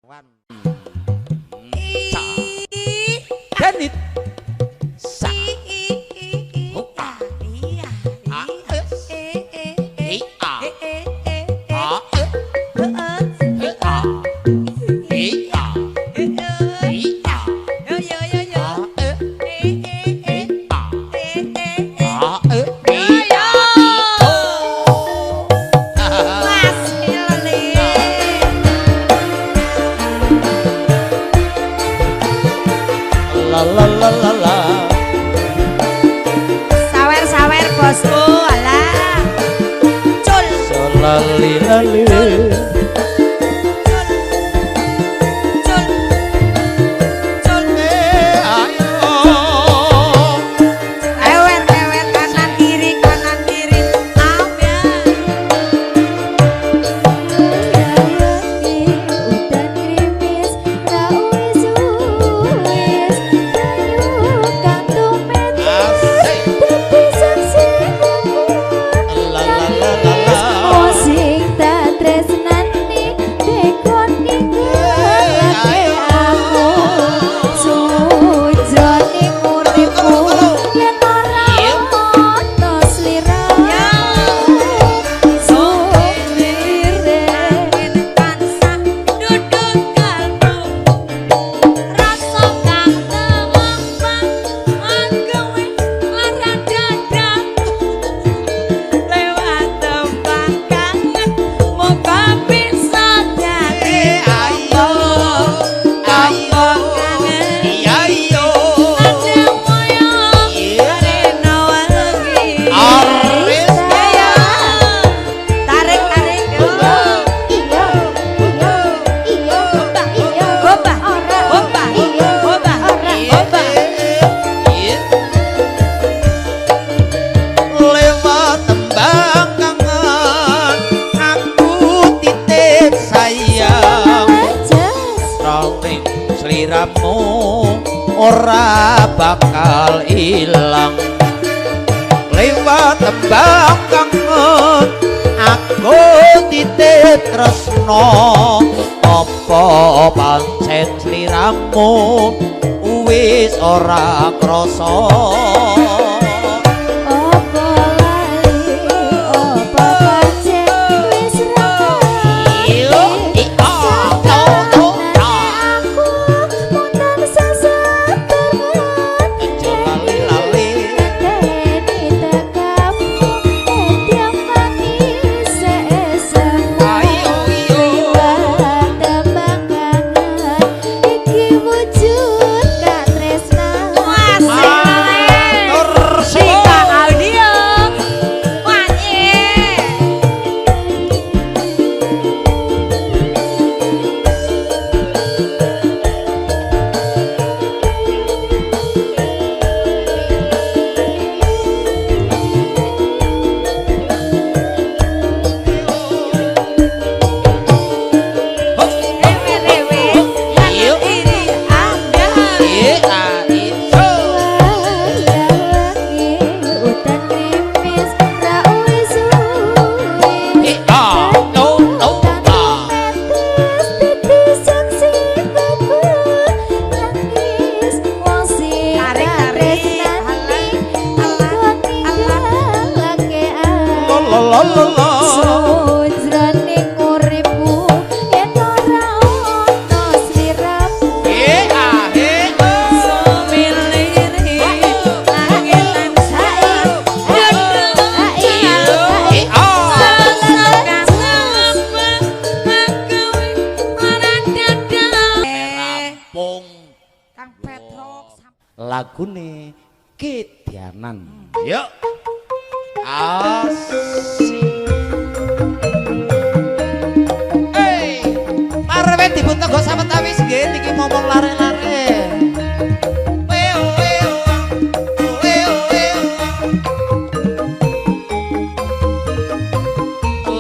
Wan. Sa. Danit. Sa. Huka. A. I. A. A. Sawer-sawer bosku, alah. Cul. Lali-lali. Ora bakal ilang lewat tembang kangen aku titip tresno apa pancen sliramu wis ora krasa lagune Kedianan. Yuk. Asik. Hey, parwe dipun tenggo sawetawis nggih niki momong lare-lare.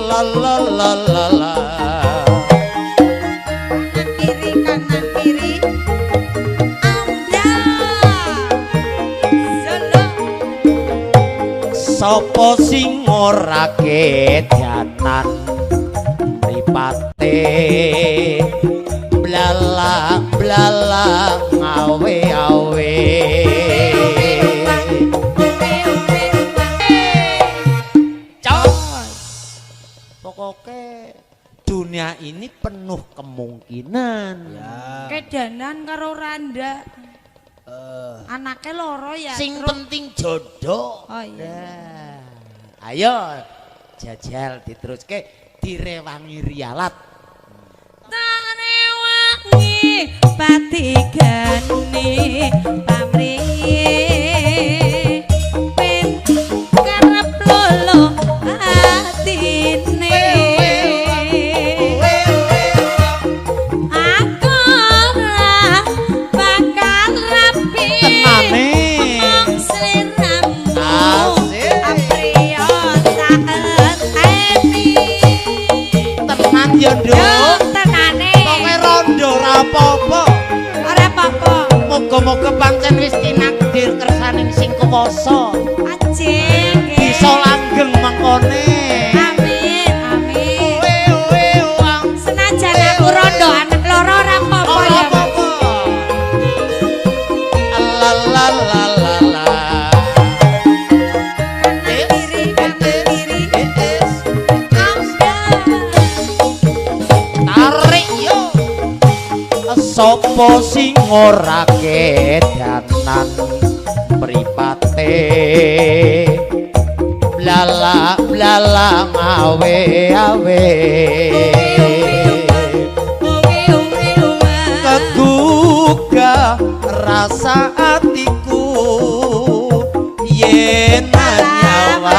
La la la la la. Kiri kanan kiri. Sopo sing ora kedianan mripate blalang blalang awe-awe. Pokoknya dunia ini penuh kemungkinan. Kedanan karo Randa. Anaknya loro ya. Sing penting jodoh. Oh iya. Nah, ayo jajal diteruske direwangi rialat. Tak rewangi patigane pamringi pen karep lolo atine. Aku ora bakal rapi mong sliramu apriyo tak eti. Tenan ya, Nduk. Tenane. Pokoke rondo ora apa-apa. Ora apa-apa. Moga-moga pancen wis tinakdir kersaning sing kuwasa. Ajeng. Bisa langgeng mangkone. Amin, amin. Owe wang. Senajan aku rondo anak loro ora apa-apa ya. La la la la la. Tarik yo. Sopo sing ora kedanan mripate blala blala awe-awe kegugah rasa atiku yen nyawa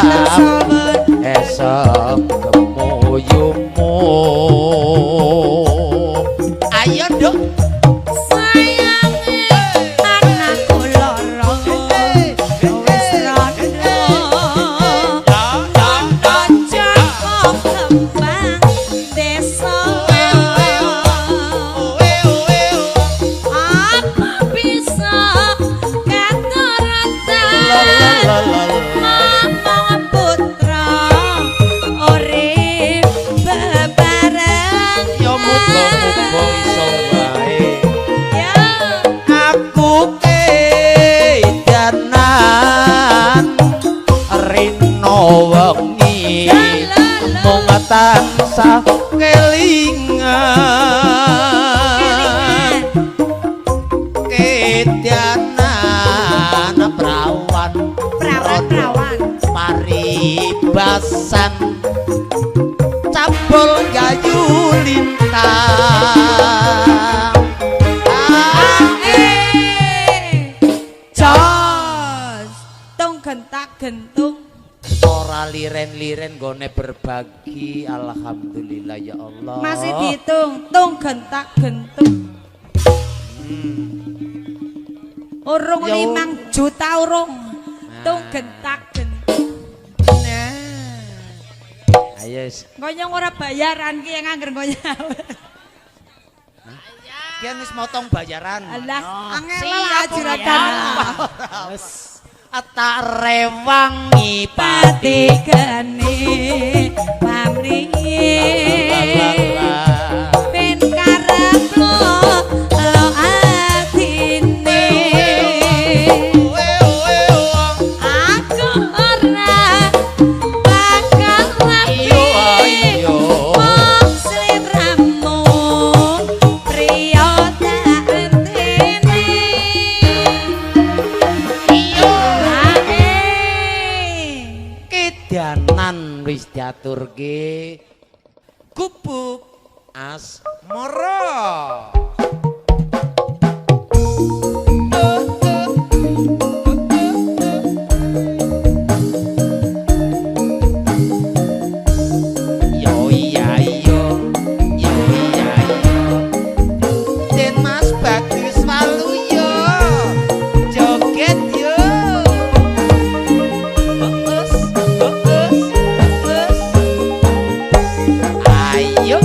esok kemuyumu. Ayo Nduk. Sayange anakku loro wis rondo. Aja kok kembang desa. Apa bisa katuratan mamang putra urip bebareng. Ya muga-muga iso wae. Ya Aku kedanan rino wengi mung tansah kelingan kedanan prawan perawan paribasan cabul gayu lintang. Jos tung gentak gentung Ora liren-liren gone berbagi. Alhamdulillah ya Allah. masih dihitung tung gentak gentung urung Ya, 5 juta urung tung gentak gentung. Nah Ayo. ngonyong ora bayaran ki yang angger ngonyong. Kian wis motong bayaran. Alah angel Siap, lah juragan. Tak rewangi Patigane pamringi ben karep lo atine. Aku ora bakal rapi mong sliramu priya tak entene. Kedanan wis diaturke gubuk asmara. Yo iya yo, yo iya yo. Den Mas Bagus walu yo, joget yo. Ayo.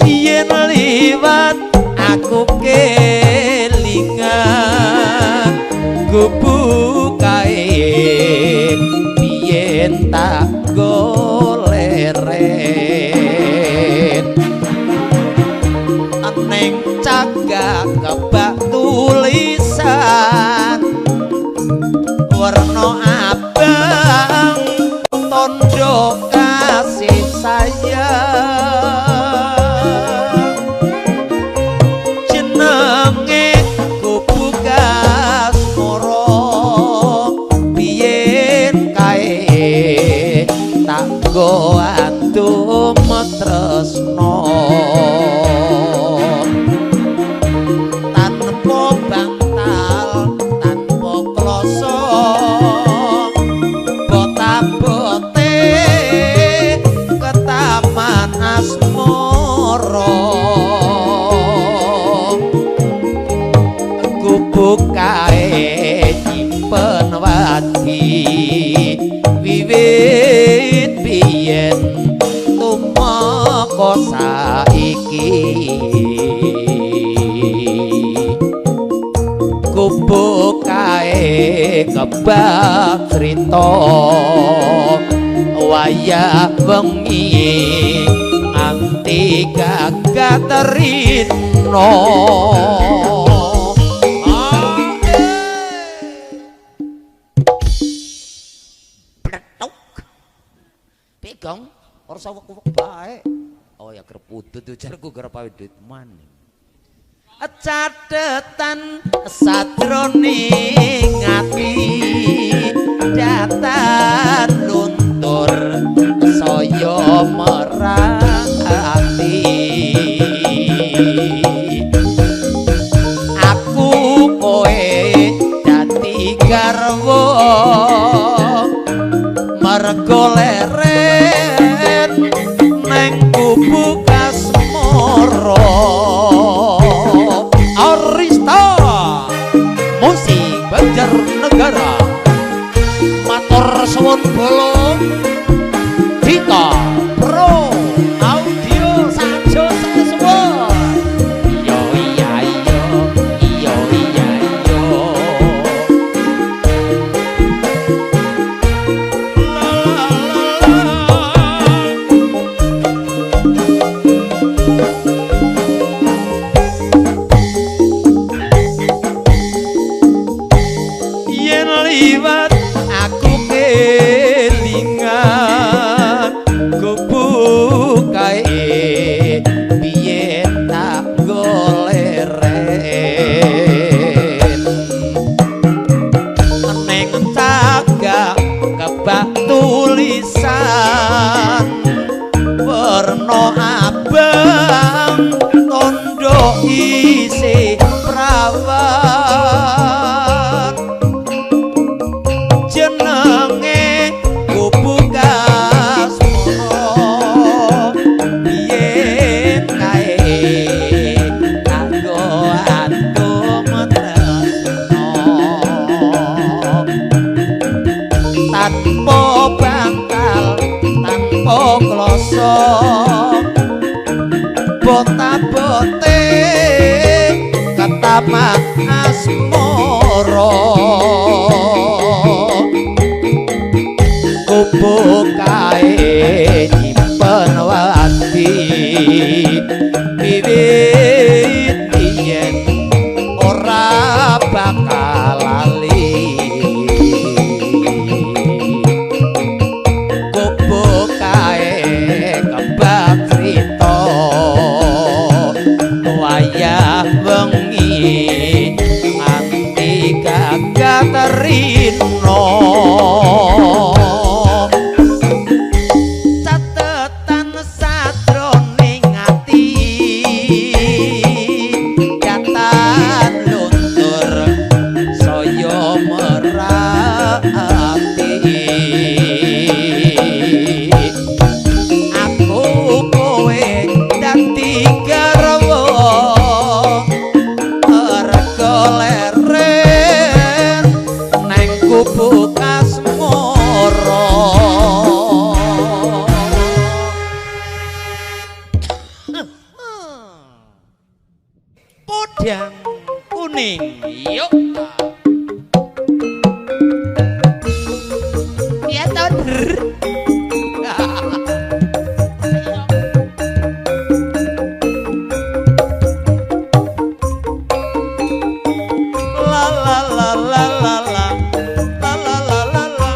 Yen liwat aku kelingan gubuk kae biyen tak goleren iki kubu kae kebak crita wayah wengi nganti gagaterino Pegong ora sawek-wek bae. Oh ya kerpudut jarku garap awit maning. Catetan sadroning ati datan luntur saya merati aku kowe dadi garwa mergo leren neng kubu kasmara Arista musik Banjarnegara matur suwun bolong Dita Pro audio sajo sesuwun yo iya yo iya iya yo yen liwat aku kelingan kubu kae biyen tak goleren neng cagak kebak tulisan warna abang tondo isi prawan jenenge kubu kasmara biyen kae kanggo atung tresno tanpa bangkal tanpa kloso bota-bote ketamak asmara kubu kae nyimpen wati wiwit biyen ora bakal lali kubu kae kebak crita wayah wengi nganti gagaterino catetan sadroning ati datan luntur saya merati aku kowe dadi garwa mergo leren neng kubu kasmara podang kuning yuk ya tau la la la la la la la la la la la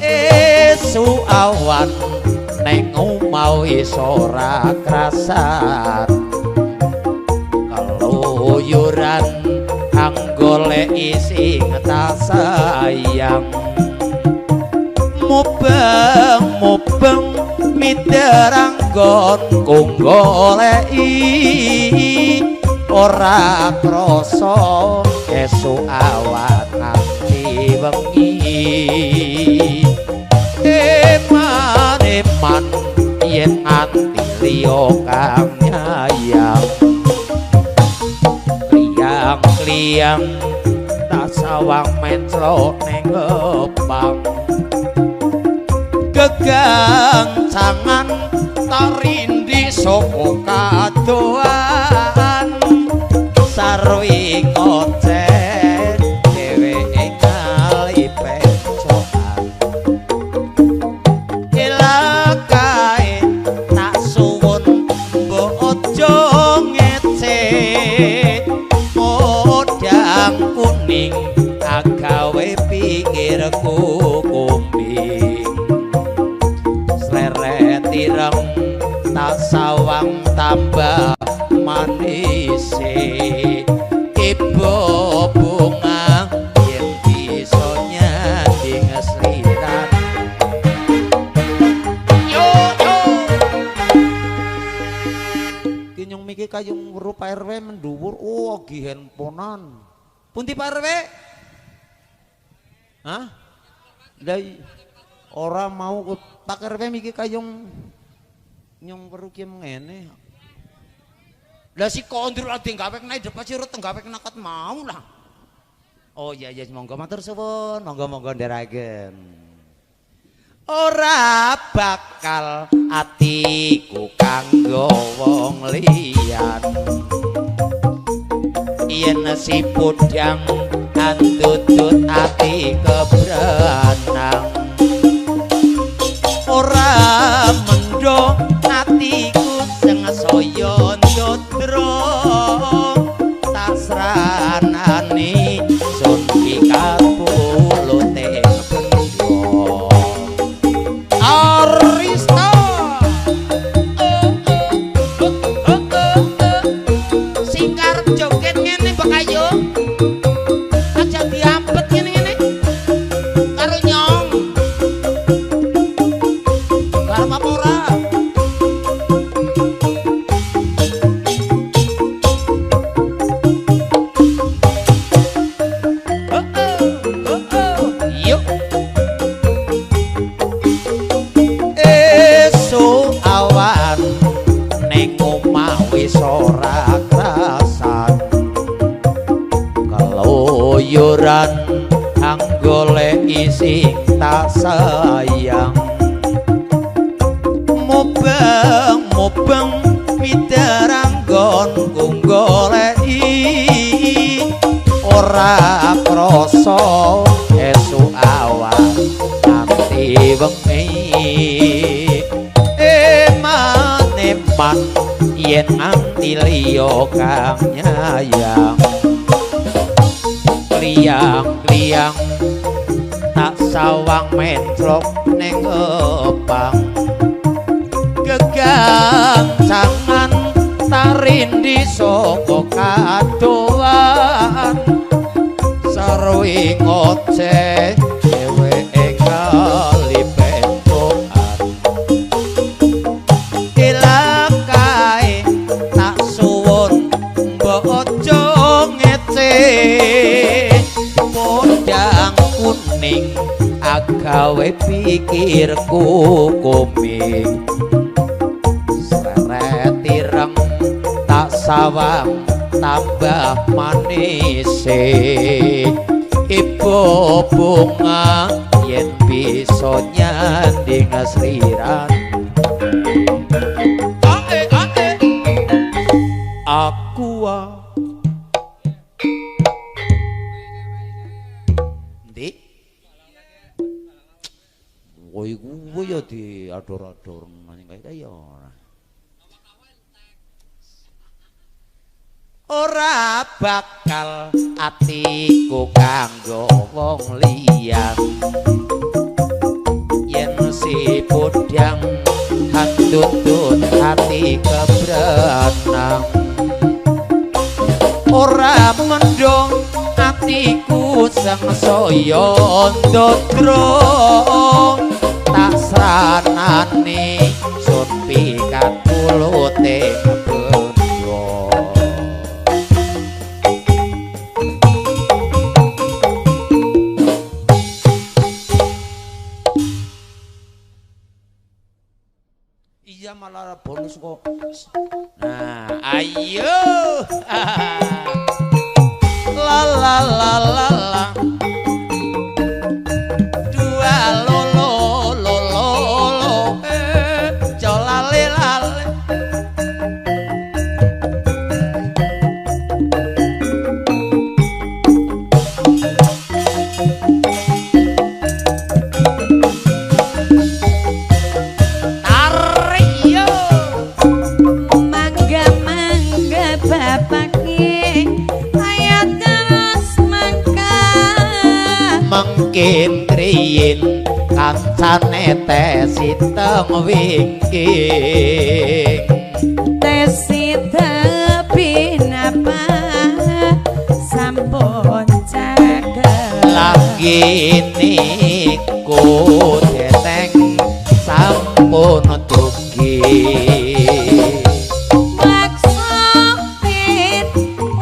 esu awan neng mau isora krasan keluyuran kang golek isi sayang mubeng miderang gonku goleki ora krasa esuk awan nganti wengi eman yen nganti liya kang nyayang kliyang tak sawang menclok ning ngepang gegancangan tarindi saka kadoan sarwi ngoceh dheweke kali pencokan ilakae tak suwun mbok aja ngece modang kuning agawe pikirku kumbing sleret ireng tak sawang tambah manis ibu bunga yang bisa nyanding slirat yo kinyong miki kayung weruh Pak RW mendhuwur lagi handphonean pundi Pak RW hah lah ora mau Pak RW miki kayung nyong weruh ki ngene lah si kondur ade gawe naik depan si rut gawe nakat mau lah. Oh iya iya monggo matur suwun, monggo nderaken. Ora bakal atiku kanggo wong liyan. Yen si pudang antutut ati kebranang. Ora mendho atiku sing saya ndodro tasranani sun pikapulute bendho Arista singkar joget ngene Mbak Ayu aja diampet ngene karo nyong karo apa ora ora krasan keluyuran anggoleki sing tak sayang mubeng midaranggonku goleki ora krasa esuk awan nganti wengi eman yen anti liya kang nyayang kliang-kliang tak sawang menclok ning ngepang gegancangan tarindi saka kadoan sarwi ngoceh dheweke kali pentokan ilakae tak suwun mbok aja ngece podang kuning agawe pikirku kumbing sleret ireng tak sawang tambah manis ibu bunga yen bisa nyanding sliran aku ndi woi kuwi ya diador-ador nang kaya ora ora bakal atiku kanggo wong liyan yen si podang hantutut hati kebranang ora mendong atiku sangsaya ndodro tak sranane sun pikatulute bendho iya malah bonus kok nah ayo la la la la la mengkin kriyin kancane tesiteng wingking tesitepi napa sampun cagel lagi niku deteng sampun dugi maksudin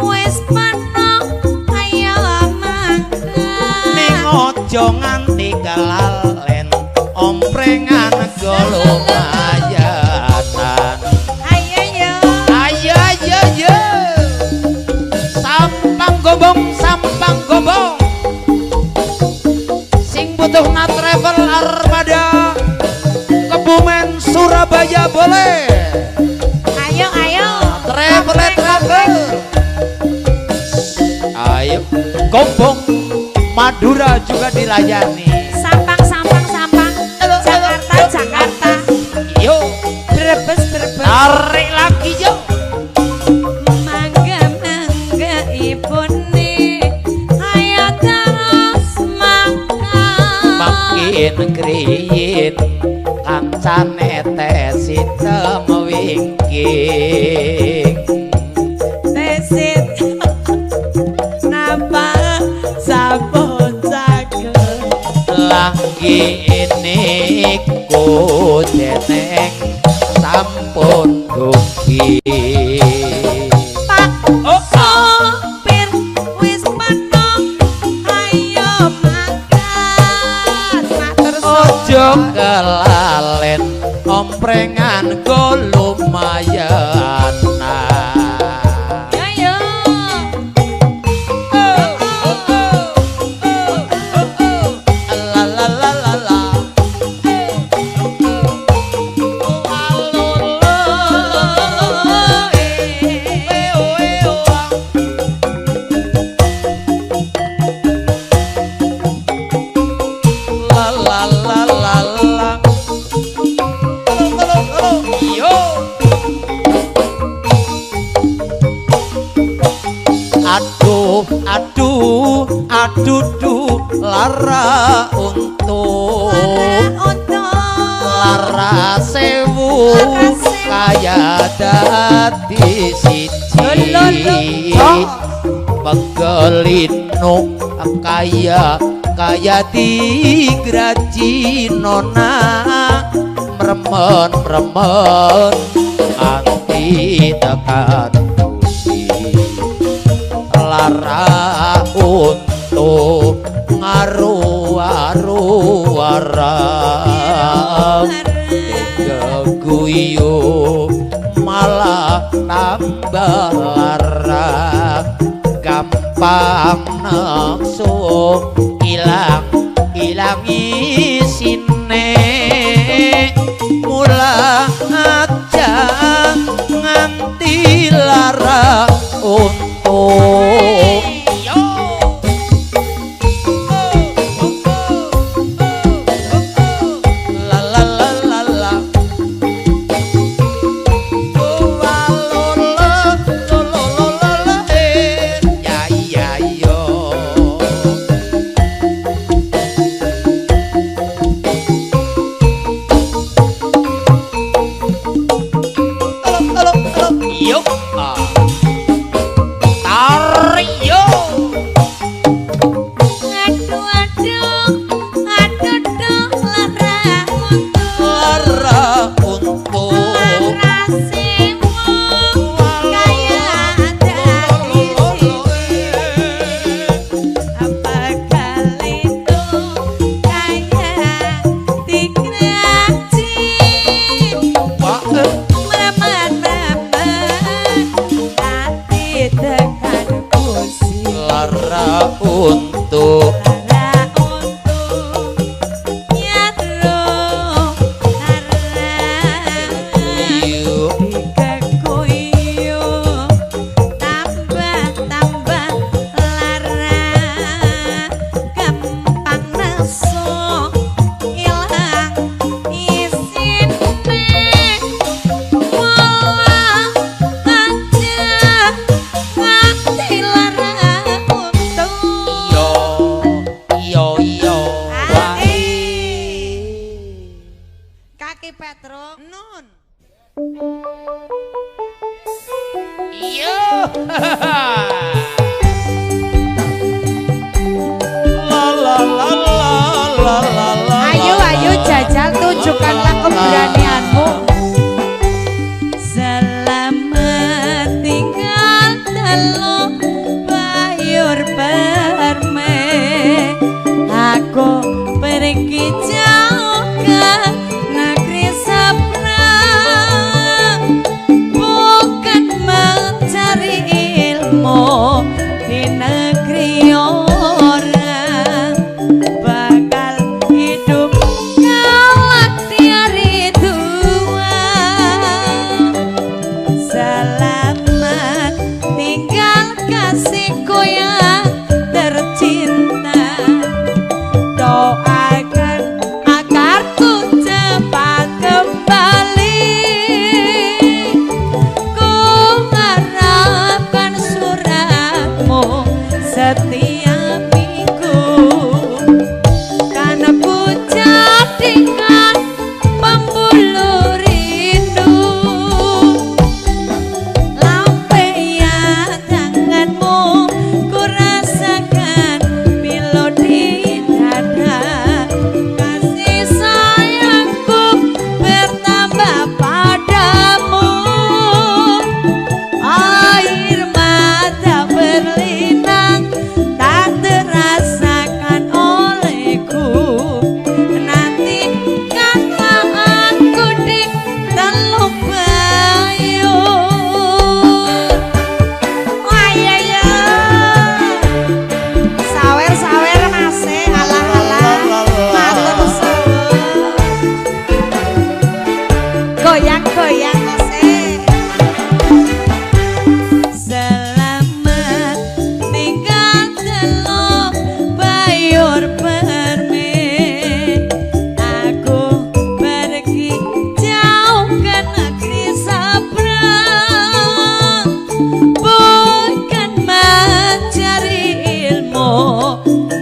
wis menang ayo mangkat ning aja nganti kelalen omprengan golumayatan ayo yo ayo sampang gombong sing butuhna travel armada Kebumen Surabaya boleh ayo travel ayo gombong Madura juga dilayani sampang Jakarta yo Brebes tarik lagi yo mangga ibune ayo terus makan makin kriyin kancane tesitem wingking tesit napa sampun cagel lagi niku deneng sampun dugi Pak sopir wis menang ayo makan matur ojo kelalen omprengan go lumayan ayo la la la la la la la la la la yo aduh lara untuk lara sewu kaya dadi siji pegelinu kaya digraji nona meremen anti tekan kusi lara untuk ngaru-aru warang geguyu malah tambah lara gampang nafsu ilang isine mula aja nganti lara untuk la la la la la Ayo jajal tunjukkanlah keberanianmu. Selamat tinggal dalam bayur perme. Aku pergi jauh ke negeri seberang, bukan mencari ilmu di negeri orang. Bakal hidup kelak di hari tua. Selamat tinggal kasihku yang tercinta. Doakan agar ku cepat kembali. Ku harapkan suratmu setiap minggu. Karena ku jadikan pembuluh rindu. Lampian tanganmu ku rasakan pilu di dada. Kasih sayangku bertambah padamu. Air mata berlinang tak terasakan olehku. Nantikanlah aku di Teluk Bayur. Wah iya ya. Sawer masih alah-alah. Matur suwun. Goyang masih. Selamat tinggal Teluk Bayur perme. Aku pergi jauh ke negeri seberang, bukan mencari ilmu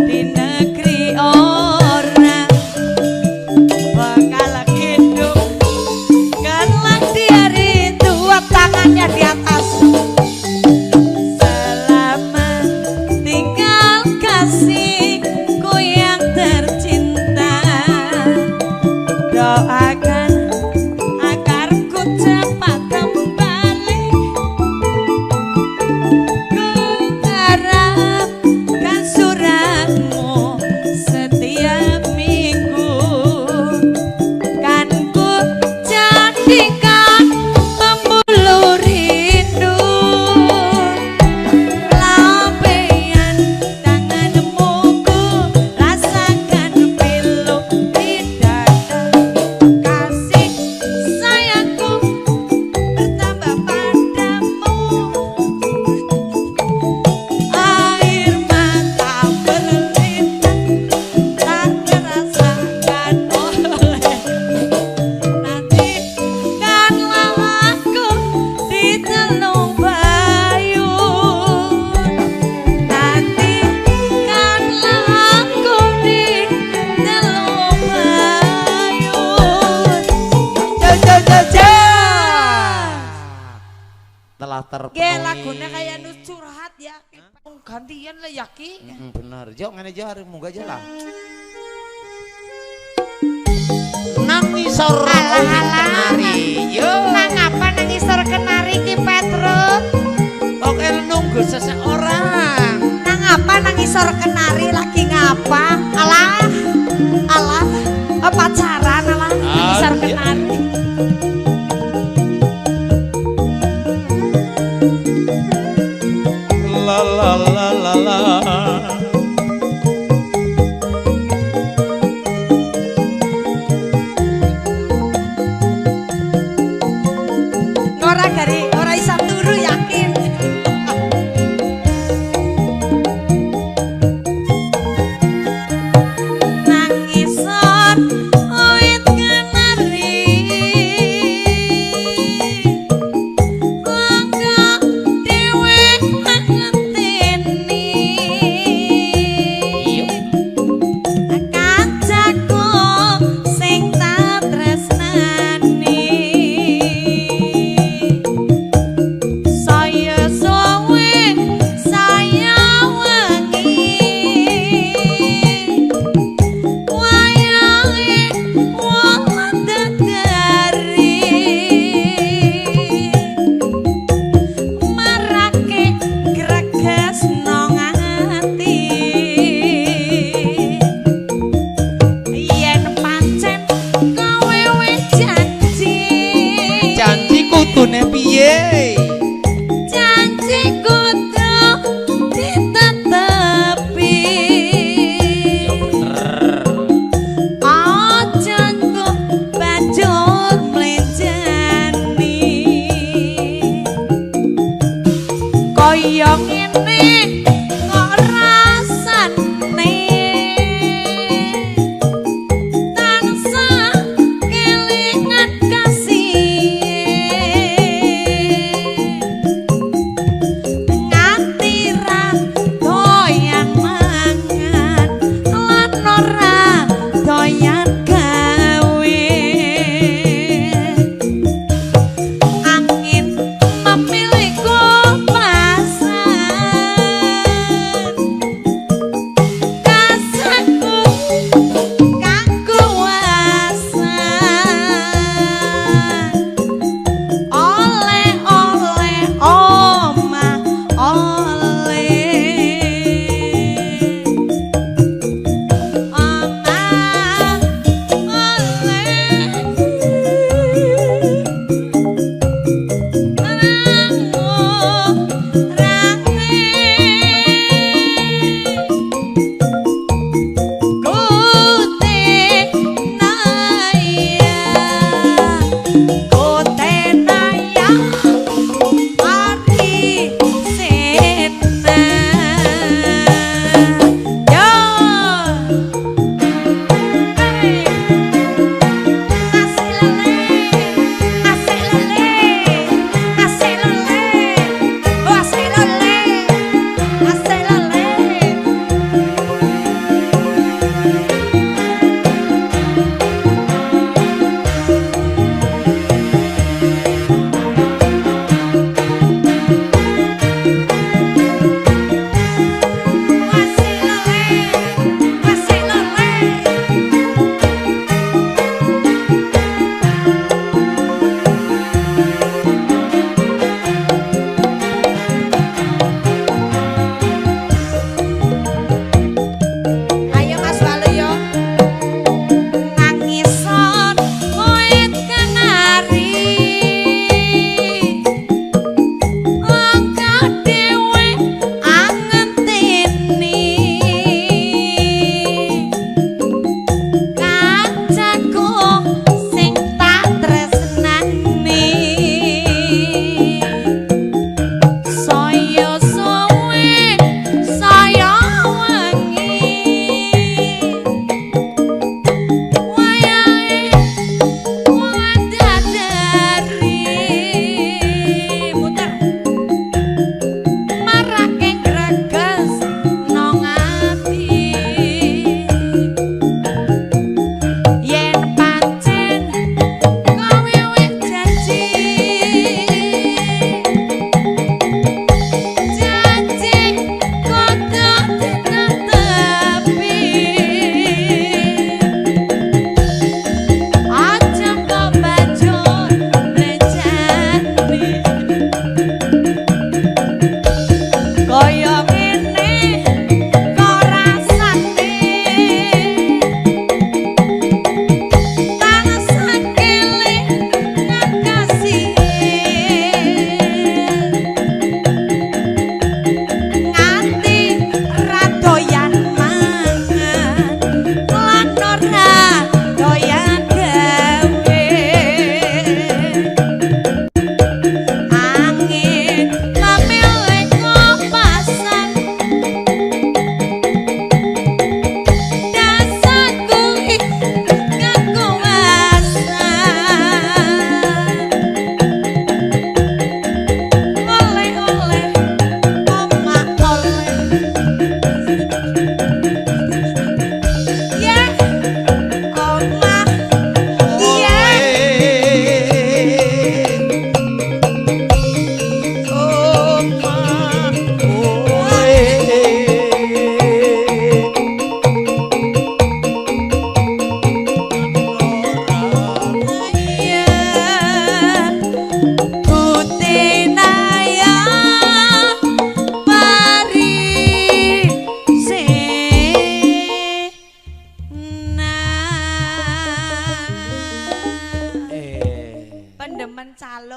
di negeri orang. Bakal hidup kelak di hari tua. Tangannya di atas. Selamat tinggal kasihku yang tercinta. Doakan agar ku cepat kembali. Ku harapkan suratmu setiap minggu. Kan ku jadikan pembuluh rindu. Lampian tanganmu ku rasakan pilu di dada. Kasih sayangku bertambah padamu. Air mata berlinang tak terasakan olehku. Nantikanlah aku di Teluk Bayur. Nantikanlah aku di Teluk Bayur. Telah Ge terpenuhi. lagunya kayak nu curhat ya. Gantian lah Yaki. Bener, jauh ngene jar munggah aja lah. Nang isor kenari, yo. Nang apa nang isor kenari ki Petruk? Oke nunggu seseorang. Nang apa nang isor kenari lagi ngapa? Alah pacaran alah nang isor kenari. La la la la la. Ora isam turu yakin.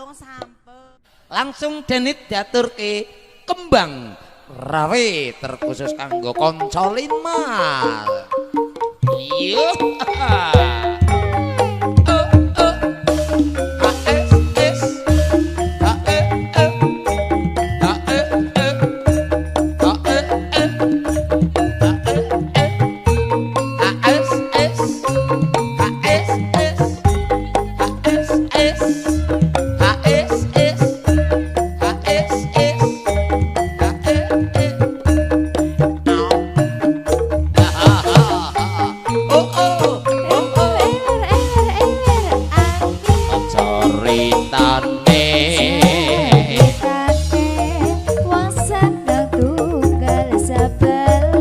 wong sampun. Langsung denit diaturke kembang rawe terkhusus kanggo kanca Limal. Iya.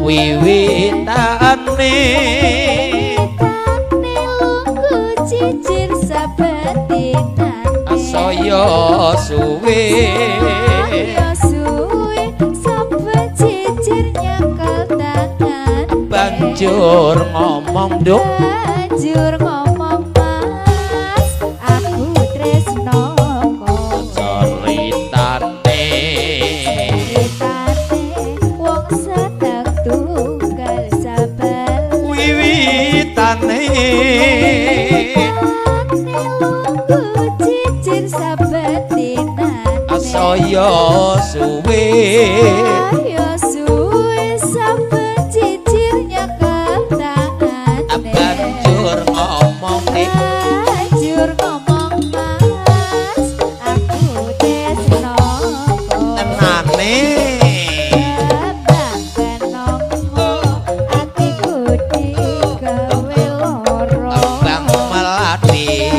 Wiwitane lungguh cicir sabetinane saya suwe saben cicir nyekel tangan banjur ngomong nduk banjur ngomong mas aku tresno kok ceritane wong sedang tunggal sabar wiwitane lungguh cicir sabetinane saya suwe ayo suwe saben cicir nyekel tangane banjur ngomong banjur ngomong mas aku tresno kok tenane bang kenongmu atiku digawe loro bang melati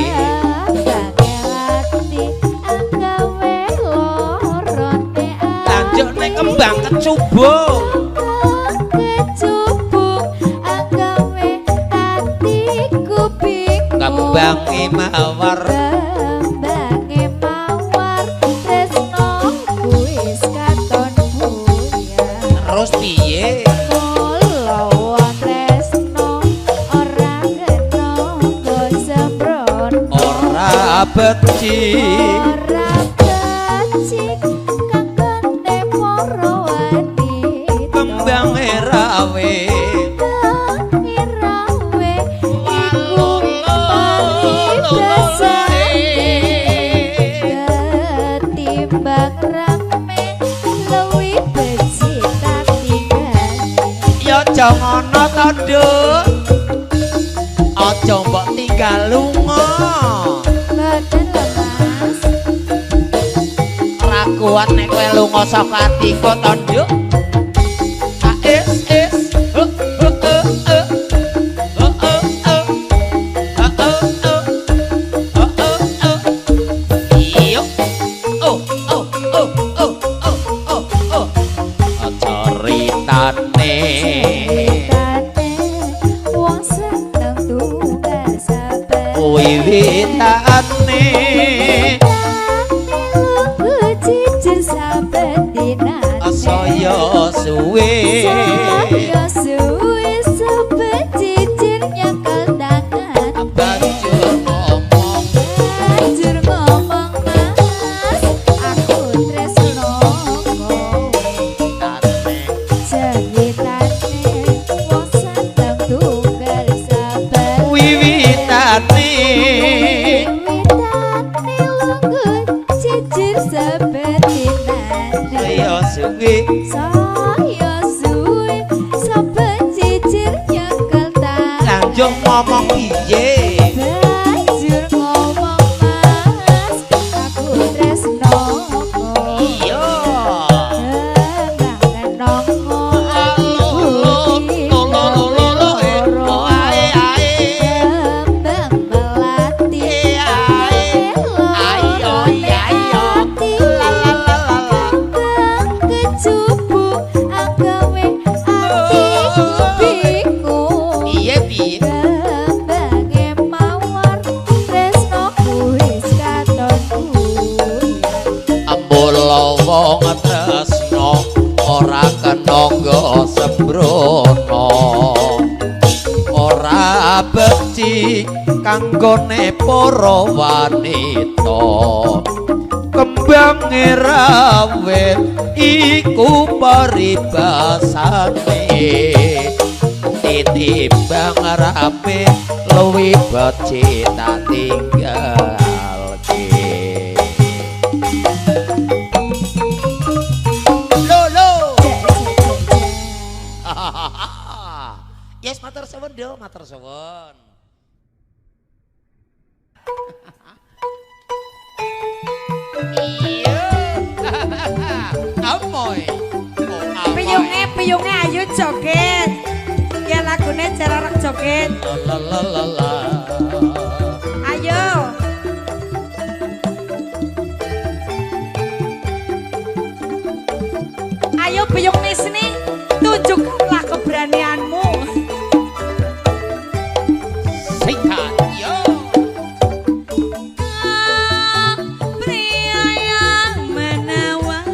bang elati anggawe lorone lanjut nek kembang kecubung kecubung anggawe atiku bingung kembang mawar kembange mawar tresnoku wis katon buyar terus piye lawan tresno ora kena nggo sembrono ora becik ora becik kanggone para wanita kembang rawe irawe iku paribasan ketimbang rame luwih becik tak tinggal ya aja ngono to nduk aja mbok tinggal lunga mboten lho mas ora kuat nek kowe lunga saka atiku to nduk ceritane wong seneng tunggal sabar wiwitane lungguh cicir saben dinane saya suwe saya suwe saben cicir nyekel tangan banjur ngomong banjur ngomong mas aku tresno kowe ceritane wong seneng tunggal sabar wiwitane wiwitane lungguh cicir saben dinane saya suwe saya suwe saben cicir nyekel tangan lanjut ngomong piye banjur ngomong mas aku tresno kok iya bang kenongmu atiku loro kembang melati ayo kembang kecubung anggawe atiku bingung piye piye kembange mawar tresnoku wis katon buyar mula wong tresno ora kena nggo sembrono ora becik kanggone para wanita timbange rawet iku paribasane titimbang rape luwih becik tak tinggalke lo yes matur suwun do matur suwun iya amoy Piyunge ayo joget. Ya lagune cerorok joget. La la la la. Ayo. Ayo piyung Nisni, tunjukkanlah keberanianmu. Sikat yo. Pria yang menawan.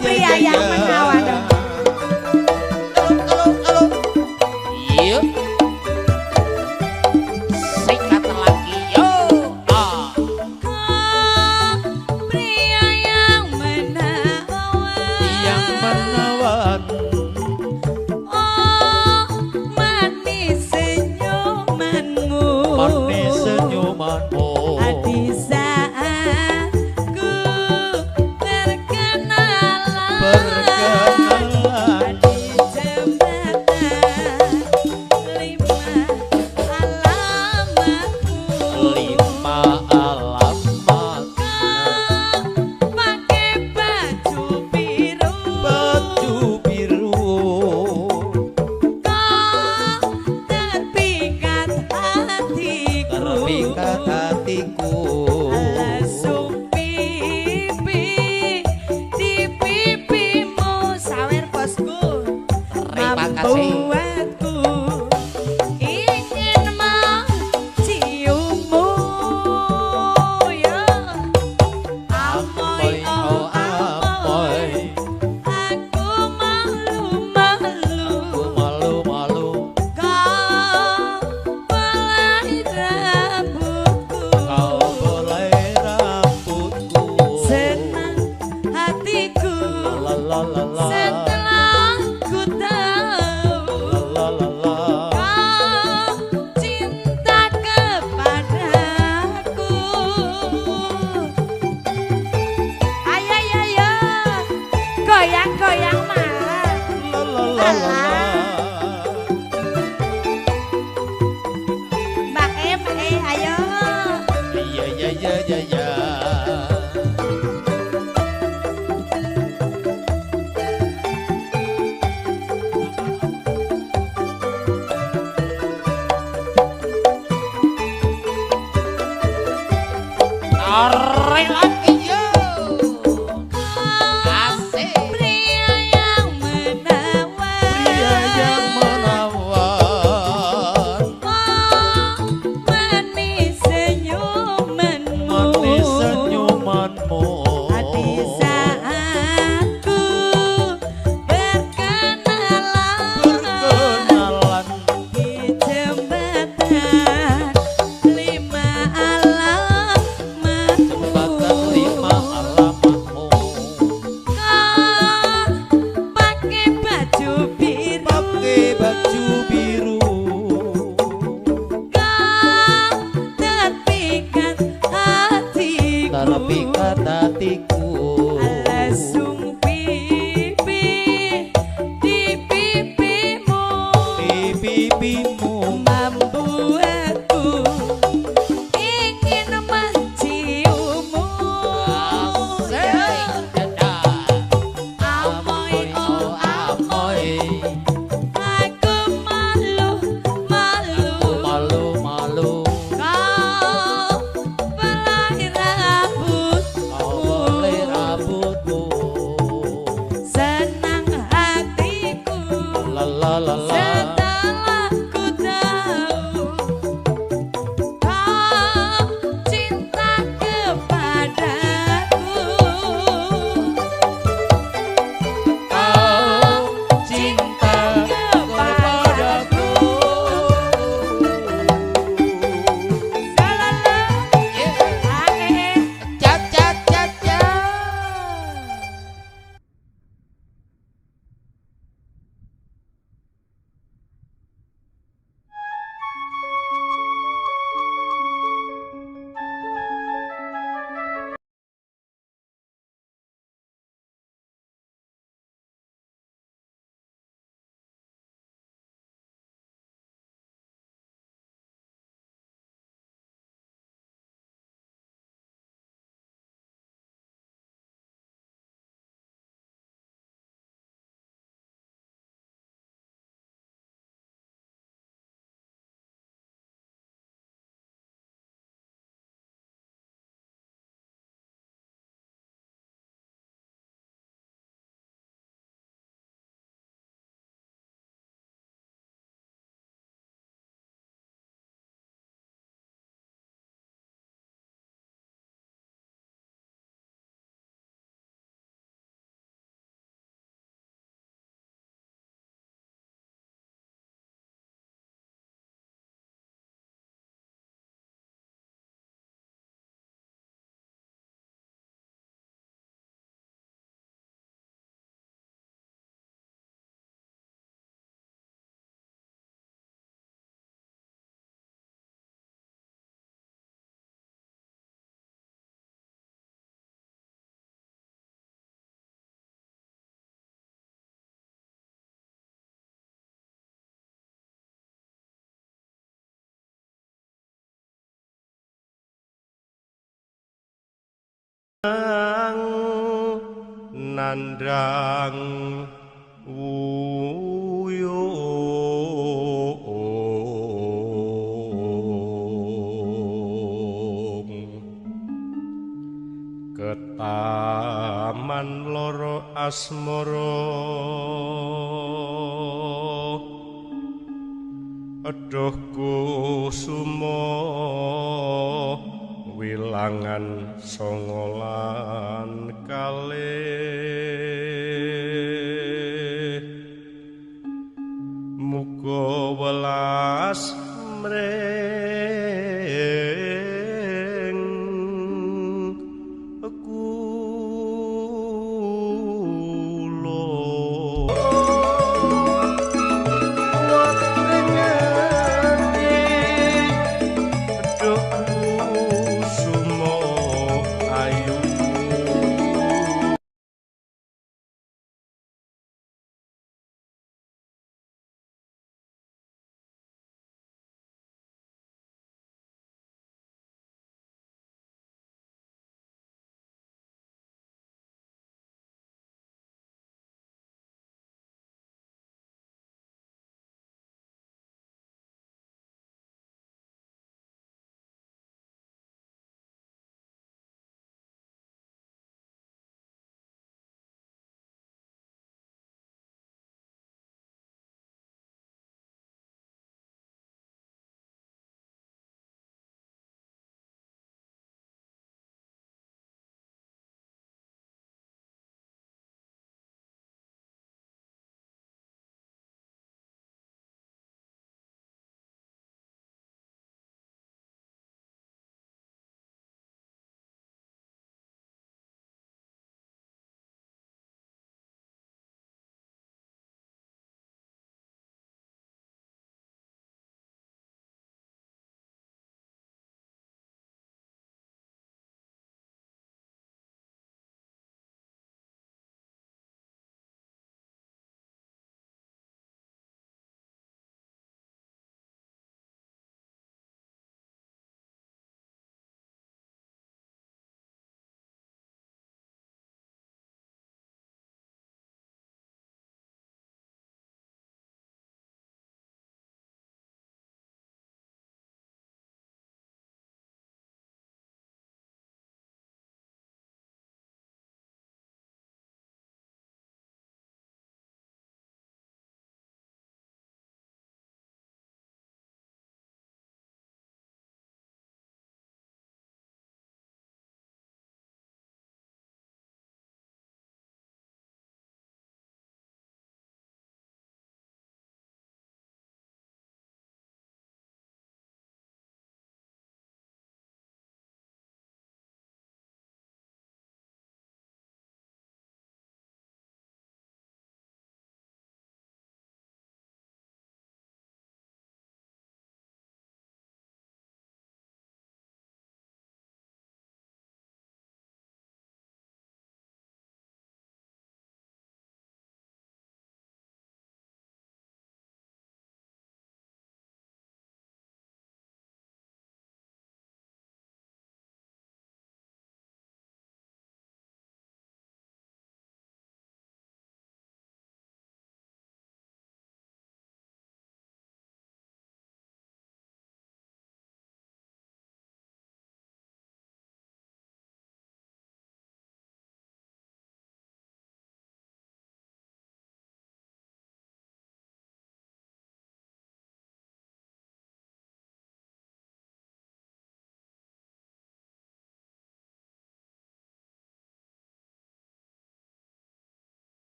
Pria yang menawan. Iya. Sikat lagi yo. Pria yang menawan. Yang menawan. Oh, manis senyumanmu. Manis senyumanmu. Di saat ku terkenalan di jembatan 5 alamatmu. 5 alamat. Kau pakai baju biru. Baju biru. Kau terpikat hatiku. Terpikat hatiku. Langsung pipi di pipimu sawer bosku. Terima kasih. Membuatku ingin menciummu ya. Amoy oh amoy, aku malu-malu. Malu-malu. Kau belai rambutku. Kau belai rambutku. Senang hatiku La la la la. setelah ku tahu La la lagi yo. Asik. Pria yang menawan, Pria yang menawan, manis senyumanmu, manis senyumanmu. di saat ku berkenalan di jembatan lima alamatmu. Jembatan 5 alamatmu. Kau pakai baju biru, Pakai baju biru. kau tepikan hatiku, Terpikat hatiku. lesung pipi di pipimu, Di pipimu. membuatku ingin menciummu. Asik. Dadah. Amoy, oh amoy, aku malu-malu. Malu-malu. Kau belai Kau boleh rambutmu, rambutmu. senang hatiku La la la la. setelah ku tahu kau cinta kepadaku. Kau cinta kepadaku. Cat cat cat cat. Nandang wuyung ketaman loro asmara aduh kusuma wilangan songolan kalih muga welas mring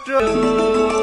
gedhe